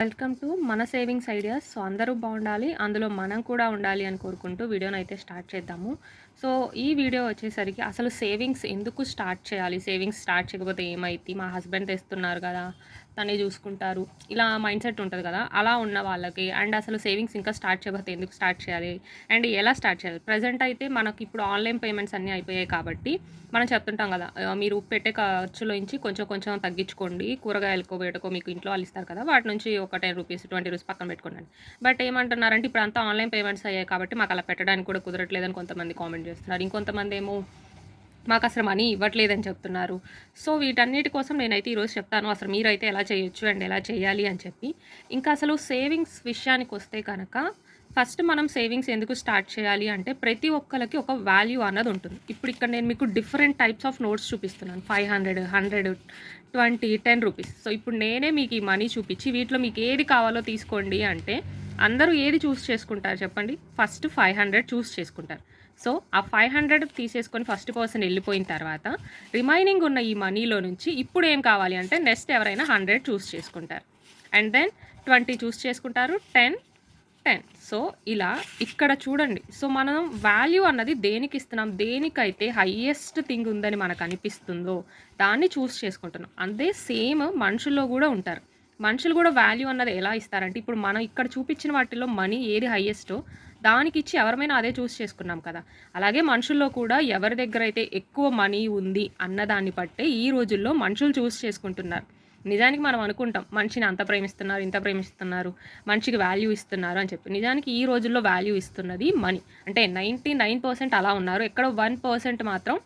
Welcome to మన savings ideas. So అందరూ బాగుండాలి, అందులో మనం కూడా ఉండాలి అని కోరుకుంటూ వీడియోని అయితే స్టార్ట్ చేద్దాము. సో ఈ వీడియో వచ్చేసరికి అసలు సేవింగ్స్ ఎందుకు స్టార్ట్ చేయాలి, సేవింగ్స్ స్టార్ట్ చేయకపోతే ఏమైద్ది, మా హస్బెండ్ తెస్తున్నారు కదా తనే చూసుకుంటారు, ఇలా మైండ్ సెట్ ఉంటుంది కదా, అలా ఉన్న వాళ్ళకి. అండ్ అసలు సేవింగ్స్ ఇంకా స్టార్ట్ చేయకపోతే ఎందుకు స్టార్ట్ చేయాలి అండ్ ఎలా స్టార్ట్ చేయాలి. ప్రజెంట్ అయితే మనకి ఇప్పుడు ఆన్లైన్ పేమెంట్స్ అన్నీ అయిపోయాయి కాబట్టి మనం చెప్తుంటాం కదా, మీరు పెట్టే ఖర్చులోంచి కొంచెం కొంచెం తగ్గించుకోండి, కూరగాయలకో వేటకో మీకు ఇంట్లో వాళ్ళు ఇస్తారు కదా, వాటి నుంచి ఒక రూ10 20 పక్కన పెట్టుకోండి. బట్ ఏమంటున్నారంటే ఇప్పుడు అంతా ఆన్లైన్ పేమెంట్స్ అయ్యాయి కాబట్టి మాకు అలా పెట్టడానికి కూడా కుదరట్లేదని కొంతమంది కామెంట్ చేస్తున్నారు. ఇంకొంతమంది ఏమో మాకు అసలు మనీ ఇవ్వట్లేదని చెప్తున్నారు. సో వీటన్నిటి కోసం నేనైతే ఈరోజు చెప్తాను అసలు మీరైతే ఎలా చేయొచ్చు అండ్ ఎలా చేయాలి అని చెప్పి. ఇంకా అసలు సేవింగ్స్ విషయానికి వస్తే కనుక ఫస్ట్ మనం సేవింగ్స్ ఎందుకు స్టార్ట్ చేయాలి అంటే ప్రతి ఒక్కరికి ఒక వాల్యూ అన్నది ఉంటుంది. ఇప్పుడు ఇక్కడ నేను మీకు డిఫరెంట్ టైప్స్ ఆఫ్ నోట్స్ చూపిస్తున్నాను. 500, 100, 20, ₹10. సో ఇప్పుడు నేనే మీకు ఈ మనీ చూపించి వీటిలో మీకు ఏది కావాలో తీసుకోండి అంటే అందరూ ఏది చూస్ చేసుకుంటారు చెప్పండి? ఫస్ట్ 500 చూస్ చేసుకుంటారు. సో ఆ 500 తీసేసుకొని ఫస్ట్ పర్సన్ వెళ్ళిపోయిన తర్వాత రిమైనింగ్ ఉన్న ఈ మనీలో నుంచి ఇప్పుడు ఏం కావాలి అంటే నెక్స్ట్ ఎవరైనా 100 చూస్ చేసుకుంటారు. అండ్ దెన్ 20 చూస్ చేసుకుంటారు, 10. సో ఇలా ఇక్కడ చూడండి. సో మనం వాల్యూ అన్నది దేనికి ఇస్తున్నాం, దేనికైతే హయ్యెస్ట్ థింగ్ ఉందని మనకు అనిపిస్తుందో దాన్ని చూస్ చేసుకుంటున్నాం. అదే సేమ్ మనుషుల్లో కూడా ఉంటారు. మనుషులు కూడా వాల్యూ అన్నది ఎలా ఇస్తారంటే ఇప్పుడు మనం ఇక్కడ చూపించిన వాటిలో మనీ ఏది హయ్యెస్టో దానికి ఇచ్చి ఎవరమైనా అదే చూస్ చేసుకున్నాం కదా. అలాగే మనుషుల్లో కూడా ఎవరి దగ్గర అయితే ఎక్కువ మనీ ఉంది అన్నదాన్ని బట్టే ఈ రోజుల్లో మనుషులు చూస్ చేసుకుంటున్నారు. నిజానికి మనం అనుకుంటాం మనిషిని అంత ప్రేమిస్తున్నారు, ఇంత ప్రేమిస్తున్నారు, మనిషికి వాల్యూ ఇస్తున్నారు అని చెప్పి. నిజానికి ఈ రోజుల్లో వాల్యూ ఇస్తున్నది మనీ. అంటే 99% అలా ఉన్నారు, ఎక్కడో 1% మాత్రం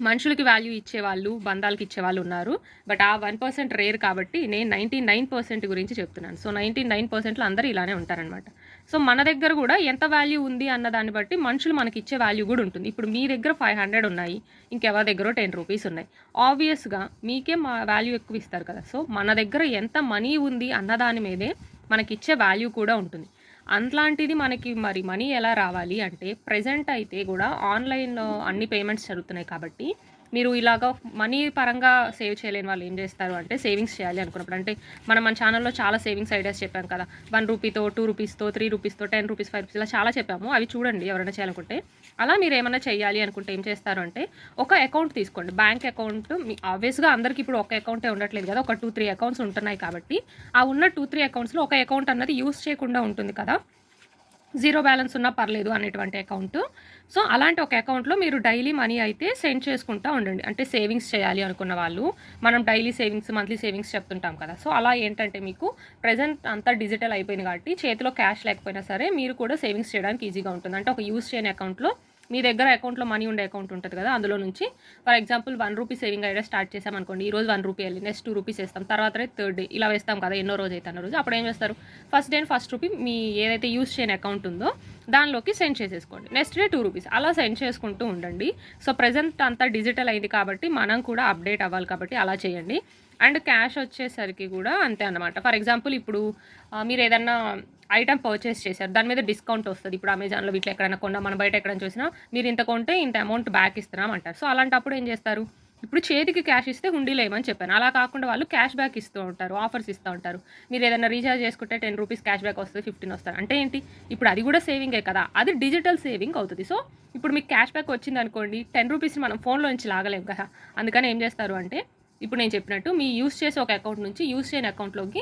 మనుషులకి వాల్యూ ఇచ్చేవాళ్ళు, బంధాలకి ఇచ్చేవాళ్ళు ఉన్నారు. బట్ ఆ 1% రేర్ కాబట్టి నేను 99% గురించి చెప్తున్నాను. సో 99%లో అందరూ ఇలానే ఉంటారనమాట. సో మన దగ్గర కూడా ఎంత వాల్యూ ఉంది అన్న దాన్ని బట్టి మనుషులు మనకి ఇచ్చే వాల్యూ కూడా ఉంటుంది. ఇప్పుడు మీ దగ్గర 500 ఉన్నాయి, ఇంకెవరి దగ్గర ₹10 ఉన్నాయి. ఆబ్వియస్గా మీకే మా వాల్యూ ఎక్కువ ఇస్తారు కదా. సో మన దగ్గర ఎంత మనీ ఉంది అన్నదాని మీదే మనకిచ్చే వాల్యూ కూడా ఉంటుంది. అట్లాంటిది మనకి మరి మనీ ఎలా రావాలి అంటే ప్రెజెంట్ అయితే కూడా ఆన్లైన్లో అన్ని పేమెంట్స్ జరుగుతున్నాయి కాబట్టి మీరు ఇలాగ మనీ పరంగా సేవ్ చేయలేని వాళ్ళు ఏం చేస్తారు అంటే సేవింగ్స్ చేయాలి అనుకున్నప్పుడు, అంటే మన ఛానల్లో చాలా సేవింగ్స్ ఐడియాస్ చెప్పాం కదా, ₹1, ₹2, ₹3, ₹10, ₹5 ఇలా చాలా చెప్పాము. అవి చూడండి ఎవరైనా చేయాలనుకుంటే. అలా మీరు ఏమైనా చేయాలి అనుకుంటే ఏం చేస్తారు అంటే ఒక అకౌంట్ తీసుకోండి, బ్యాంక్ అకౌంట్. మీ ఆబ్వియస్గా అందరికీ ఇప్పుడు ఒక అకౌంటే ఉండట్లేదు కదా, ఒక 2-3 అకౌంట్స్ ఉంటున్నాయి కాబట్టి ఆ ఉన్న 2-3 అకౌంట్స్లో ఒక అకౌంట్ అన్నది యూస్ చేయకుండా ఉంటుంది కదా, జీరో బ్యాలెన్స్ ఉన్నా పర్లేదు అనేటువంటి అకౌంట్. సో అలాంటి ఒక అకౌంట్లో మీరు డైలీ మనీ అయితే సెండ్ చేసుకుంటూ ఉండండి. అంటే సేవింగ్స్ చేయాలి అనుకున్న వాళ్ళు, మనం డైలీ సేవింగ్స్, మంత్లీ సేవింగ్స్ చెప్తుంటాం కదా. సో అలా ఏంటంటే మీకు ప్రజెంట్ అంతా డిజిటల్ అయిపోయింది కాబట్టి చేతిలో క్యాష్ లేకపోయినా సరే మీరు కూడా సేవింగ్స్ చేయడానికి ఈజీగా ఉంటుంది. అంటే ఒక యూస్ చేయని అకౌంట్లో మీ దగ్గర అకౌంట్లో మనీ ఉండే అకౌంట్ ఉంటుంది కదా, అందులో నుంచి for example ₹1 saving idea start చేసామనుకోండి, ఈరోజు ₹1 వెళ్ళి నెక్స్ట్ ₹2 వేస్తాం, తర్వాత థర్డ్ డే ఇలా వేస్తాం కదా, ఎన్నో రోజు అయితే అన్న రోజు. అప్పుడు ఏం చేస్తారు, ఫస్ట్ డే ₹1 మీ ఏదైతే యూస్ చేయని అకౌంట్ ఉందో దానిలోకి సెండ్ చేసేసుకోండి, నెక్స్ట్ డే ₹2 అలా సెండ్ చేసుకుంటూ ఉండండి. సో ప్రజెంట్ అంతా డిజిటల్ అయింది కాబట్టి మనం కూడా అప్డేట్ అవ్వాలి కాబట్టి అలా చేయండి. అండ్ క్యాష్ వచ్చేసరికి కూడా అంతే అన్నమాట. ఫర్ ఎగ్జాంపుల్ ఇప్పుడు మీరు ఏదన్నా ఐటమ్ పర్చేస్ చేశారు, దాని మీద డిస్కౌంట్ వస్తుంది. ఇప్పుడు అమెజాన్లో వీటిలో ఎక్కడైనా కొన్నా, మన బయట ఎక్కడైనా చూసినా మీరు ఇంత కొంటే ఇంత అమౌంట్ బ్యాక్ ఇస్తున్నాం అంటారు. సో అలాంటప్పుడు ఏం చేస్తారు, ఇప్పుడు చేతికి క్యాష్ ఇస్తే హుండీలో ఏమని చెప్పాను, అలా కాకుండా వాళ్ళు క్యాష్ బ్యాక్ ఇస్తూ ఉంటారు, ఆఫర్స్ ఇస్తూ ఉంటారు. మీరు ఏదైనా రీఛార్జ్ చేసుకుంటే ₹10 క్యాష్ బ్యాక్ వస్తుంది, 15 వస్తారు. అంటే ఏంటి, ఇప్పుడు అది కూడా సేవింగే కదా, అది డిజిటల్ సేవింగ్ అవుతుంది. సో ఇప్పుడు మీకు క్యాష్ బ్యాక్ వచ్చింది అనుకోండి, ₹10 మనం ఫోన్లో నుంచి లాగలేము కదా, అందుకని ఏం చేస్తారు అంటే ఇప్పుడు నేను చెప్పినట్టు మీ యూస్ చేసే ఒక అకౌంట్ నుంచి యూస్ చేయని అకౌంట్లోకి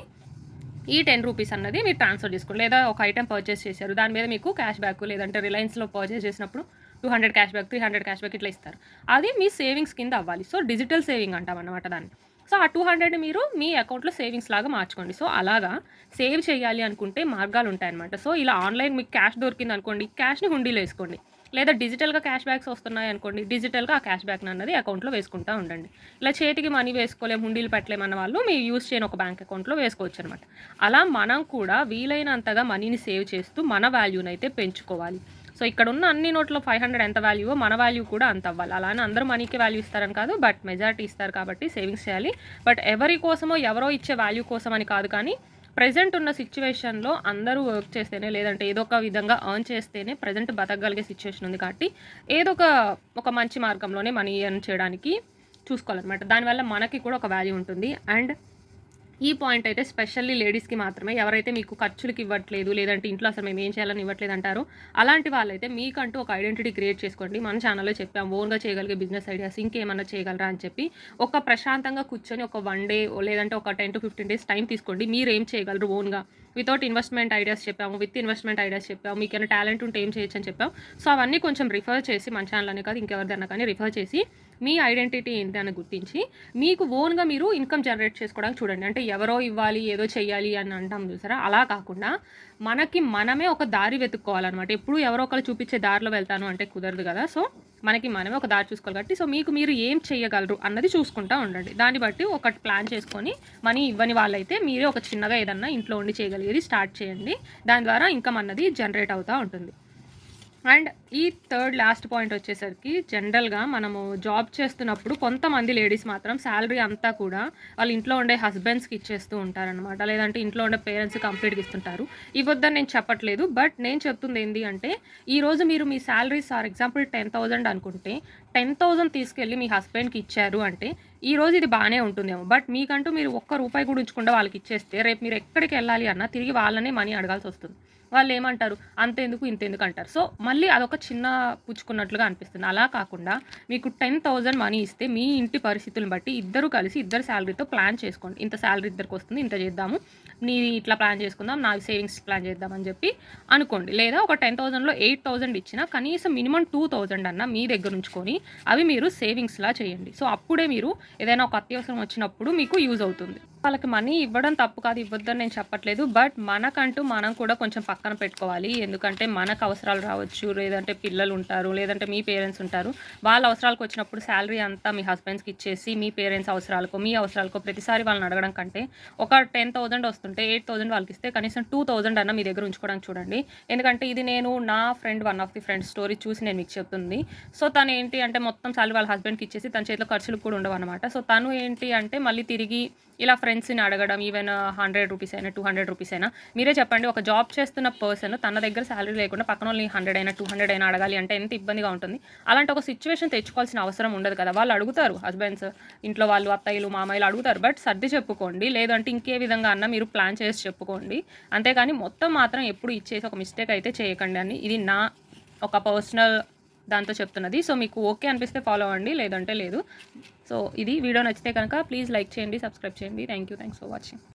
ఈ ₹10 అన్నది మీరు ట్రాన్స్ఫర్ చేసుకోండి. లేదా ఒక ఐటెం పర్చేస్ చేశారు, దాని మీద మీకు క్యాష్ బ్యాక్, లేదంటే రిలయన్స్లో పర్చేస్ చేసినప్పుడు 200 క్యాష్ బ్యాక్, 300 క్యాష్ బ్యాక్ ఇట్లా ఇస్తారు. అది మీ సేవింగ్స్ కింద అవ్వాలి. సో డిజిటల్ సేవింగ్ అంటాం అన్నమాట దాన్ని. సో ఆ 200 మీరు మీ అకౌంట్లో సేవింగ్స్ లాగా మార్చుకోండి. సో అలాగా సేవ్ చేయాలి అనుకుంటే మార్గాలు ఉంటాయన్నమాట. సో ఇలా ఆన్లైన్ మీకు క్యాష్ దొరికింది అనుకోండి, క్యాష్ని హుండీలో వేసుకోండి. లేదా డిజిటల్గా క్యాష్ బ్యాక్స్ వస్తున్నాయి అనుకోండి, డిజిటల్గా ఆ క్యాష్ బ్యాక్ అన్నది అకౌంట్లో వేసుకుంటూ ఉండండి. ఇలా చేతికి మనీ వేసుకోలేము, హుండీలు పెట్టలేమన్న వాళ్ళు మీరు యూస్ చేయని ఒక బ్యాంక్ అకౌంట్లో వేసుకోవచ్చు అనమాట. అలా మనం కూడా వీలైనంతగా మనీని సేవ్ చేస్తూ మన వాల్యూని అయితే పెంచుకోవాలి. సో ఇక్కడ ఉన్న అన్ని నోట్లో 500 ఎంత వాల్యూవో మన వాల్యూ కూడా అంత అవ్వాలి. అలానే అందరూ మనీకి వాల్యూ ఇస్తారని కాదు, బట్ మెజారిటీ ఇస్తారు కాబట్టి సేవింగ్స్ చేయాలి. బట్ ఎవరి కోసమో ఎవరో ఇచ్చే వాల్యూ కోసం అని కాదు, కానీ ప్రెజెంట్ ఉన్న సిచ్యువేషన్లో అందరూ వర్క్ చేస్తేనే, లేదంటే ఏదో ఒక విధంగా ఎర్న్ చేస్తేనే ప్రెజెంట్ బతకగలిగే సిచ్యువేషన్ ఉంది కాబట్టి ఏదో ఒక మంచి మార్గంలోనే మనీ ఎర్న్ చేయడానికి చూసుకోవాలన్నమాట. దానివల్ల మనకి కూడా ఒక వాల్యూ ఉంటుంది. అండ్ ఈ పాయింట్ అయితే స్పెషల్లీ లేడీస్‌కి మాత్రమే. ఎవరైతే మీకు ఖర్చులకి ఇవ్వట్లేదు, లేదంటే ఇంట్లో అసలు మేము ఏం చేయాలని ఇవ్వట్లేదు అంటారో, అలాంటి వాళ్ళైతే మీకంటూ ఒక ఐడెంటిటీ క్రియేట్ చేసుకోండి. మన ఛానల్‌లో చెప్పాం ఓన్‌గా చేయగలిగే బిజినెస్ ఐడియాస్ ఇంకేమన్నా చేయగలరా అని చెప్పి. ఒక ప్రశాంతంగా కూర్చొని ఒక 1 డే లేదంటే ఒక 10-15 డేస్ టైం తీసుకోండి. మీరేం చేయగలరు ఓన్‌గా. వితౌట్ ఇన్వెస్ట్‌మెంట్ ఐడియాస్ చెప్పాము. విత్ ఇన్వెస్ట్‌మెంట్ ఐడియాస్ చెప్పాము. మీకేమైనా టాలెంట్ ఉంటే ఏం చేయొచ్చని చెప్పాం. సో, అవన్నీ కొంచెం రిఫర్ చేసి మన ఛానల్ అనే కాదు ఇంకెవరిదన్నా కానీ రిఫర్ చేసి మీ ఐడెంటిటీ ఏంటి అని గుర్తించి మీకు ఓన్‌గా మీరు ఇన్‌కమ్ జనరేట్ చేసుకోవడానికి చూడండి. అంటే ఎవరో ఇవ్వాలి, ఏదో చెయ్యాలి అని అంటాం చూసారా? అలా కాకుండా మనకి మనమే ఒక దారి వెతుక్కోవాలనమాట. ఎప్పుడు ఎవరో ఒకళ్ళు చూపించే దారిలో వెళ్తాను అంటే కుదరదు కదా! సో, మనకి మనమే ఒక దారి చూసుకోవాలి కాబట్టి సో, మీకు మీరు ఏం చేయగలరు అన్నది చూసుకుంటా ఉండండి. దాన్ని బట్టి ఒకటి ప్లాన్ చేసుకొని మనీ ఇవ్వని వాళ్ళైతే మీరే ఒక చిన్నగా ఏదన్నా ఇంట్లో ఉండి చేయగలిగేది స్టార్ట్ చేయండి. దాని ద్వారా ఇన్‌కమ్ అన్నది జనరేట్ అవుతా ఉంటుంది. అండ్ ఈ థర్డ్ లాస్ట్ పాయింట్ వచ్చేసరికి జనరల్‌గా మనము జాబ్ చేస్తున్నప్పుడు కొంతమంది లేడీస్ మాత్రం శాలరీ అంతా కూడా వాళ్ళ ఇంట్లో ఉండే హస్బెండ్స్‌కి ఇచ్చేస్తూ ఉంటారనమాట. లేదంటే ఇంట్లో ఉండే పేరెంట్స్‌కి కంప్లీట్‌గా ఇస్తుంటారు. ఇవ్వొద్దని నేను చెప్పట్లేదు. బట్ నేను చెప్తుంది ఏంది అంటే ఈరోజు మీరు మీ శాలరీస్ ఫర్ ఎగ్జాంపుల్ 10,000 అనుకుంటే 10,000 తీసుకెళ్ళి మీ హస్బెండ్‌కి ఇచ్చారు అంటే ఈరోజు ఇది బానే ఉంటుందేమో. బట్ మీకంటూ మీరు ఒక్క రూపాయి కూడా ఉంచకుండా వాళ్ళకి ఇచ్చేస్తే రేపు మీరు ఎక్కడికెళ్ళాలి అన్నా తిరిగి వాళ్ళనే మనీ అడగాల్సొస్తుంది. వాళ్ళేమంటారు అంతెందుకు, ఇంతెందుకు అంటారు. సో, మళ్ళీ అదొక చిన్న పుచ్చుకున్నట్లుగా అనిపిస్తుంది. అలా కాకుండా మీకు 10,000 మనీ ఇస్తే మీ ఇంటి పరిస్థితులను బట్టి ఇద్దరు కలిసి ఇద్దరి సాలరీతో ప్లాన్ చేసుకోండి. ఇంత సాలరీ ఇద్దరికొస్తుంది. ఇంత చేద్దాము. నీది ఇట్లా ప్లాన్ చేసుకుందాం. నాది సేవింగ్స్ ప్లాన్ చేద్దాం అని చెప్పి అనుకోండి. లేదా ఒక 10,000లో 8,000 ఇచ్చినా కనీసం మినిమమ్ 2,000 అన్నా మీ దగ్గర ఉంచుకొని అవి మీరు సేవింగ్స్‌లా చేయండి. సో, అప్పుడే మీరు ఏదైనా ఒక అత్యవసరం వచ్చినప్పుడు మీకు యూజ్ అవుతుంది. వాళ్ళకి మనీ ఇవ్వడం తప్పు కాదు. ఇవ్వొద్దని నేను చెప్పట్లేదు. బట్ మనకంటూ మనం కూడా కొంచెం పక్కన పెట్టుకోవాలి. ఎందుకంటే మనకు అవసరాలు రావచ్చు. లేదంటే పిల్లలుంటారు. లేదంటే మీ పేరెంట్స్ ఉంటారు. వాళ్ళ అవసరాలకు వచ్చినప్పుడు శాలరీ అంతా మీ హస్బెండ్స్‌కి ఇచ్చేసి మీ పేరెంట్స్ అవసరాలకో, మీ అవసరాలకో ప్రతిసారి వాళ్ళని అడగడం కంటే ఒక 10,000 వస్తుంటే 8,000 వాళ్ళకిస్తే కనీసం 2,000 అన్నా మీ దగ్గర ఉంచుకోవడానికి చూడండి. ఎందుకంటే ఇది నేను నా friend one of the friends story చూసి నేను మీకు చెప్తుంది. సో, తను ఏంటి అంటే మొత్తం సాలరీ వాళ్ళ హస్బెండ్‌కి ఇచ్చేసి తన చేతిలో ఖర్చులకు కూడా ఉండవనమాట. సో, తను ఏంటి అంటే మళ్ళీ తిరిగి ఇలా ఫ్రెండ్స్‌ని అడగడం ఈవెన్ 100 రూపీస్ అయినా, 200 రూపీస్ అయినా మీరే చెప్పండి. ఒక జాబ్ చేస్తున్న పర్సన్ తన దగ్గర సాలరీ లేకుండా పక్కనోళ్ళని 100 అయినా, 200 అయినా అడగాలి అంటే ఎంత ఇబ్బందిగా ఉంటుంది. అలాంటి ఒక సిట్యుయేషన్ తెచ్చుకోవాల్సిన అవసరం ఉండదు కదా! వాళ్ళు అడుగుతారు హస్బెండ్స్, ఇంట్లో వాళ్ళు అత్తయ్యలు, మామయ్యలు అడుగుతారు. బట్ సర్ది చెప్పుకోండి. లేదంటే ఇంకే విధంగా అన్నా మీరు ప్లాన్ చేసి చెప్పుకోండి. అంతేగాని మొత్తం మాత్రం ఎప్పుడు ఇచ్చేసి ఒక మిస్టేక్ అయితే చేయకండి అని ఇది నా ఒక పర్సనల్ దాంతో చెప్తున్నది. సో, మీకు ఓకే అనిపిస్తే ఫాలో అవ్వండి. లేదంటే లేదు. సో, ఇది వీడియో నచ్చితే కనుక ప్లీజ్ లైక్ చేయండి, సబ్స్క్రైబ్ చేయండి. Thanks for watching.